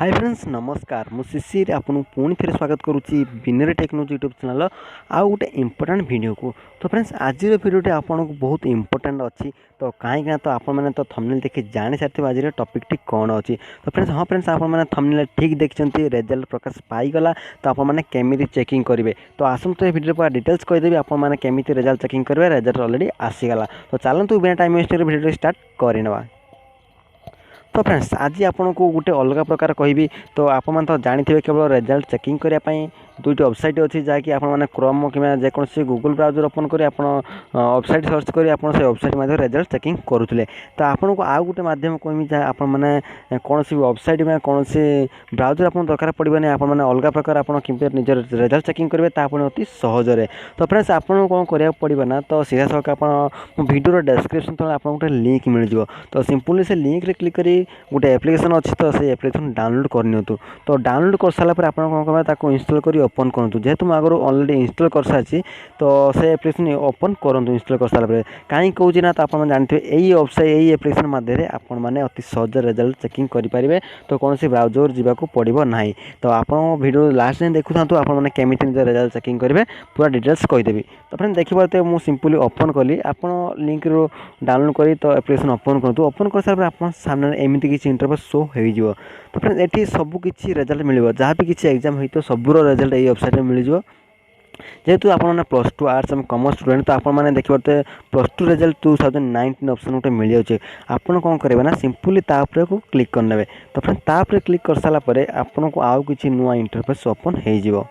Hi friends नमस्कार मु शिशिर आपन पुणी फिर स्वागत करुच्ची बिनोरी टेक यूट्यूब चैनल आउ गोटे इंपोर्टेंट वीडियो को। तो फ्रेंड्स आज वीडियोटी आपन को बहुत इंपोर्टेंट अच्छी तो कहीं तो आप तो थंबनेल देखि जानी सारी आज टॉपिक कौन अच्छी। तो फ्रेंड्स हाँ फ्रेंड्स आप थंबनेल ठीक देखते रिजल्ट प्रकाश पाईगला तो आपने केमी चेकिंग करेंगे। तो आसतु ये वीडियो पूरा डिटेल्स कहीदेवी आपने केमी रिजल्ट चेकिंग करेंगे। रिजल्ट ऑलरेडी आसीगला तो चलतु बिना टाइम वेस्ट वीडियो स्टार्ट करवा। तो फ्रेंड्स आज आपन को गोटे अलग प्रकार कहि तो आप तो जानी केवल रिजल्ट चेकिंग करने दुईट वेबसाइट अच्छी जहाँकि आपने क्रोम कि जेकोसी गूगल ब्राउजर ओपन कर वेबसाइट सर्च कर से वेबसाइट मध्य रिजल्ट चेकिंग करुले। तो आपन को आउ गोटे मध्यम कहमी जहाँ आपने कौन सी वेबसाइट में कौन सी ब्राउजर आप दरकार पड़े आपने अलग प्रकार आप निजर रिजल्ट चेकिंग करेंगे तो अति सहजरे। तो फ्रेंड्स आपको कौन कराया पड़े ना तो सीधा सड़क आप वीडियो डेस्क्रिप्शन तले आप गोटे लिंक मिल जाए तो सिंपली से लिंक रे क्लिक करी गोटे एप्लिकेशन अच्छी तो से एप्लिकेशन डाउनलोड करनी। तो डाउनलोड कर सारा पर आपन कौन करबा ताको इंस्टॉल करी ओपन करूँ जेहेतु मुझे आगे ऑलरेडी इंस्टॉल कर सारी तो से एप्लिकेशन ओपन करूँ इंस्टॉल कर सारा पर कहीं कौन ना तो आप जानते हैं यही वेबसाइट यही एप्लिकेशन मध्य आपने अति सहज रिजल्ट चेकिंग करेंगे। तो कौन सी ब्राउजर जावाक पड़ो ना। तो आप वीडियो लास्ट में देखु था आपने केमी रिजल्ट चेकिंग करेंगे पूरा डिटेल्स कहीदेवी। तो फ्रेंड देखिए मुझे सिंपली ओपन कली आप लिंक रू डाउनलोड करी तो एप्लिकेशन ओपन करूँ। ओपन कर सारा आप सामने एमती किसी इंटरफेस शो हो। तो फ्रेंड ये सबकि रिजल्ट मिल जहाँ भी किसी एग्जाम हो तो सबूर रिजल्ट ये वेबसाइट में मिल जाए। जेहेतु आपने plus two arts and commerce student तो आपने देखिए प्लस टू रिजल्ट 2019 ऑप्शन गोटे मिल जाए आपन कौन करेंगे ना सिंपली तापर को क्लिक करने। तो फ्रेंड तापर क्लिक कर सारापर आपन को आउ किसी नुआ इंटरफेस ओपन हो।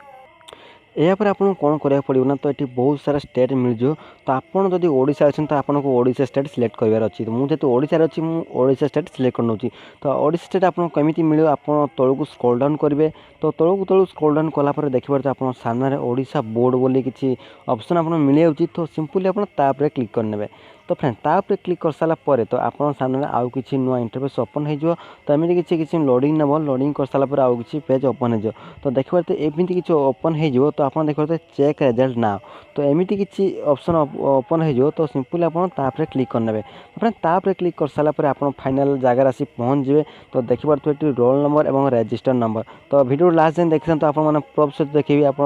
यापर आपको कौन कराया पड़ो ना तो ये बहुत सारा स्टेट मिल जाए। तो आपड़ जब ओडिशा अच्छे तो आपको ओडिशा स्टेट सिलेक्ट करार अच्छी। तो मुझे ओडिशा अच्छी ओडिशा स्टेट सिलेक्ट कर नौची। तो ओडिशा स्टेट आपको कमी मिले आप तौक स्क्रॉल डाउन करेंगे। तो तौक स्क्रॉल डाउन कलापर देखिए आप सामने ओडिशा बोर्ड बोली किसी ऑप्शन आपको मिल जाऊँगी। तो सिंपली आप क्लिक करने। तो फ्रेंड तापर क्लिक कर सारापर तो आप सामने आउ किसी नुआ इंटरफेस ओपन हो। तो एमती किसी लोडिंग नब लोडिंग कर सारापर आउ किसी पेज ओपन हो। तो देखिए तो एमती किसी ओपन हो तो आप देखिए चेक रिजल्ट ना तो एमती किसी ऑप्शन ओपन हो। तो सिंपली आप क्लिक करने। फ्रेंड तापर क्लिक कर सारापर आप फाइनल जगह आसी पहुँच जाए। तो देखिए ये रोल नंबर और रजिस्टर नंबर। तो वीडियो लास्ट दिन देखते तो आप प्रूफ सहित देखिए आप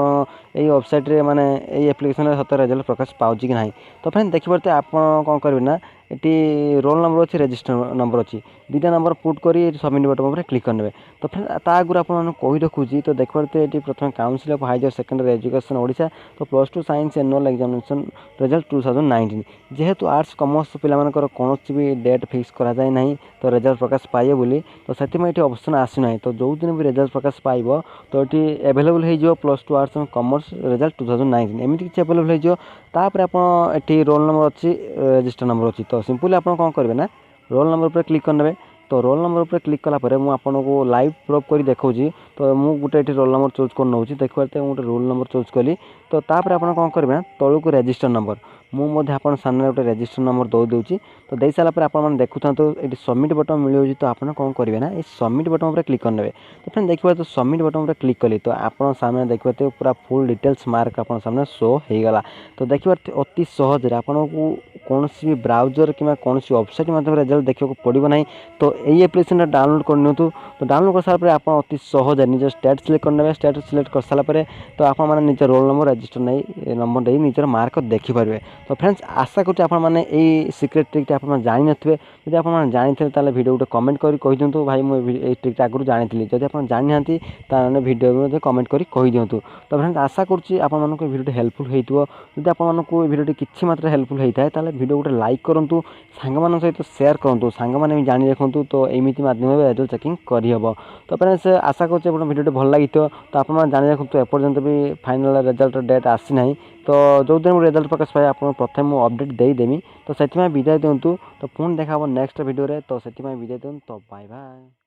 वेबसाइट माने एप्लिकेशन सत रिजल्ट प्रकाश पाँच कि ना। तो फ्रेंड देखिए आप कौन करेंगे ना ये रोल नंबर अच्छी रजिस्टर नंबर अच्छी दुईटा नंबर पुट कर सबमिट बटन पर क्लिक करने। तो फ्रेंड आगुरी आपको कही रखुच्छी। तो देखिए ये प्रथम council of higher secondary education Odisha तो plus two science annual examination result 2019 जेहेतु आर्ट्स कॉमर्स पिलामानकर कौन भी डेट फिक्स कराए ना तो रिजल्ट प्रकाश पाइबे बोली तो से ऑप्शन आसना। तो जो दिन भी रिजल्ट प्रकाश पाइब तो ये एवेलेबल हो plus two arts commerce result 2019 एमती किसी एवेलेबल होपर आप ये रोल नंबर अच्छी रजिस्टर नंबर अच्छी। तो सिंपली आप कौन करेंगे ना रोल नंबर पर क्लिक करने। तो रोल नंबर पर क्लिक कलापर मुझे लाइव प्रूफ कर देखा। तो मुझे गोटे रोल नंबर चूज कर नौ देखिए गोटे रोल नंबर चूज कली। तो तापर आप कौन करेंगे ना तौक रजिस्टर नंबर मुझे आप सामने गोटे रजिस्टर नंबर दूसरी। तो दे सारापर आप देखु था तो ये सबमिट बटन मिल जाए। तो आप कौन करेंगे ना ये सबमिट बटन पर क्लिक करने। तो फ्रेंड देखिए तो सबमिट बटन पर क्लिक कली तो आप सामने देखिए तो पूरा फुल डिटेल्स मार्क आप सामने शो होगला। तो देखिए अति सहज आपको कौन भी ब्राउजर कि कौन वेबसाइट माध्यम रिजल्ट देखा पड़ो ना। तो यही एप्लिकेशन डाउनलोड करनी। तो डाउनलोड कर सारापर आप अति सहज निज स्टेट सिलेक्ट करने। स्टेट सिलेक्ट कर सारापर तो आप निज रोल नंबर रजिस्टर नहीं नंबर दे निजर मार्क देखिपारे। तो फ्रेंड्स आशा करें सिक्रेट ट्रिक आप जानी नथिबे। जदि आप जानी थे वीडियो गोटे कमेंट कर कही दिंतु भाई मुझे ट्रिक आगुरी जानी। जदि आप जानी ना वीडियो कमेंट कर कही दिंतु। तो फ्रेंड्स आशा करुँच आप वीडियो हेल्पफुल हो। जदि आपको वीडियो किसी मात्रा हेल्पफुल होता है वीडियो गोटे लाइक करूँ सांग सहित सेयार करूँ सांग मैंने भी जानी रखुँ। तो एमती मध्यम रिजल्ट चेकिंग करहब। तो फ्रेंड्स आशा करुँच वीडियो भल लगी तो आप जानी रखुँ एपर्यंत भी फाइनल रिजल्ट डेट आसी ना। तो जो दिन रिजल्ट प्रकाश पाए आप प्रथम मुझे अपडेट देदेमी। तो से विदाय दिंतु। तो पुणी देखा नेक्स्ट वीडियो रे। तो से विदाय दिंतु। तो बाय बाय।